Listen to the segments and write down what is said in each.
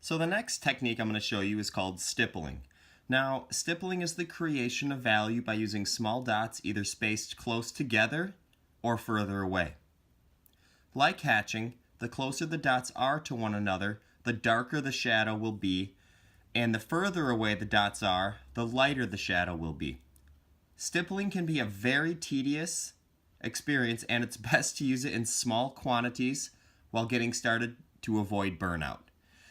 So the next technique I'm going to show you is called stippling. Now, stippling is the creation of value by using small dots either spaced close together or further away. Like hatching, the closer the dots are to one another, the darker the shadow will be, and the further away the dots are, the lighter the shadow will be. Stippling can be a very tedious experience, and it's best to use it in small quantities while getting started to avoid burnout.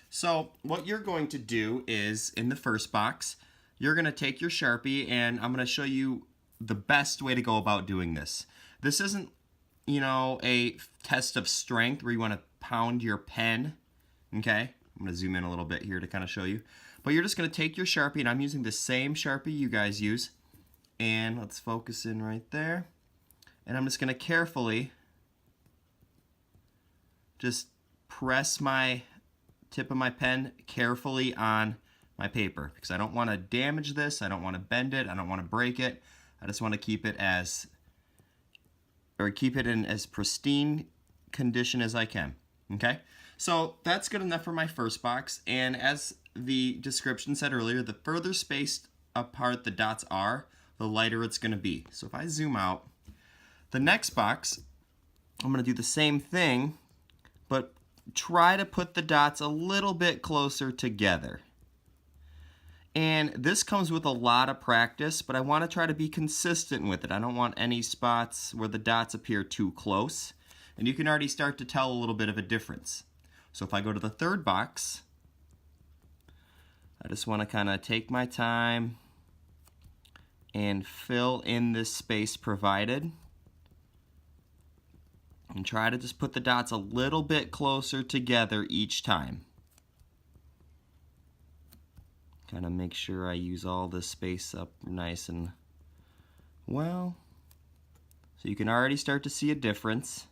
So what you're going to do is, in the first box, you're going to take your Sharpie, and I'm going to show you the best way to go about doing this. This isn't, a test of strength where you want to pound your pen, okay? I'm going to zoom in a little bit here to kind of show you. But you're just going to take your Sharpie, and I'm using the same Sharpie you guys use. And let's focus in right there. And I'm just going to carefully just press my tip of my pen carefully on my paper, because I don't want to damage this, I don't want to bend it, I don't want to break it. I just want to keep it in as pristine condition as I can. Okay? So that's good enough for my first box, and as the description said earlier, the further spaced apart the dots are, the lighter it's going to be. So if I zoom out, the next box, I'm going to do the same thing, but try to put the dots a little bit closer together. And this comes with a lot of practice, but I want to try to be consistent with it. I don't want any spots where the dots appear too close. And you can already start to tell a little bit of a difference. So if I go to the third box, I just want to kind of take my time and fill in this space provided. And try to just put the dots a little bit closer together each time. Kind of make sure I use all this space up nice and well. So you can already start to see a difference.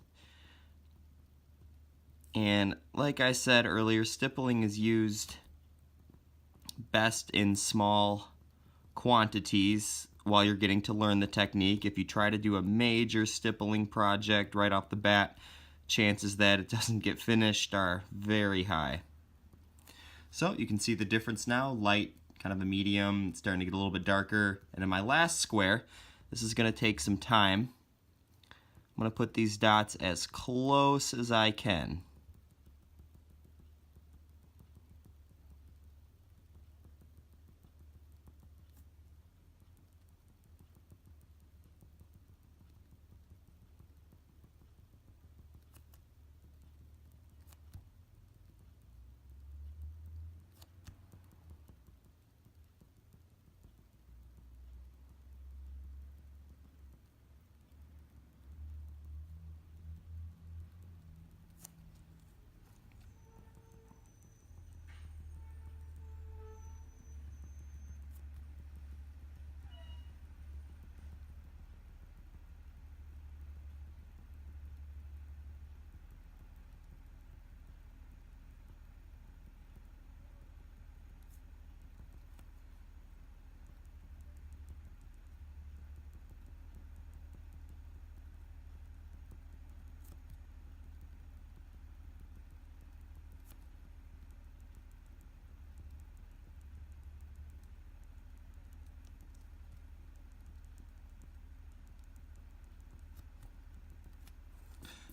And like I said earlier, stippling is used best in small quantities while you're getting to learn the technique. If you try to do a major stippling project right off the bat, chances that it doesn't get finished are very high. So you can see the difference now, light, kind of a medium, it's starting to get a little bit darker. And in my last square, this is going to take some time. I'm going to put these dots as close as I can.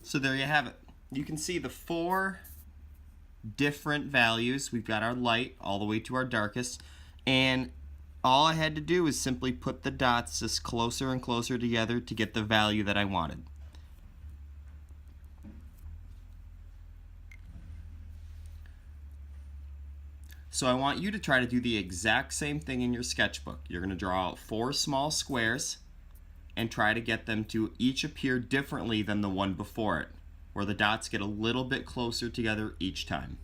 So there you have it. You can see the 4 different values. We've got our light all the way to our darkest, and all I had to do was simply put the dots just closer and closer together to get the value that I wanted. So I want you to try to do the exact same thing in your sketchbook. You're going to draw out 4 small squares and try to get them to each appear differently than the one before it, where the dots get a little bit closer together each time.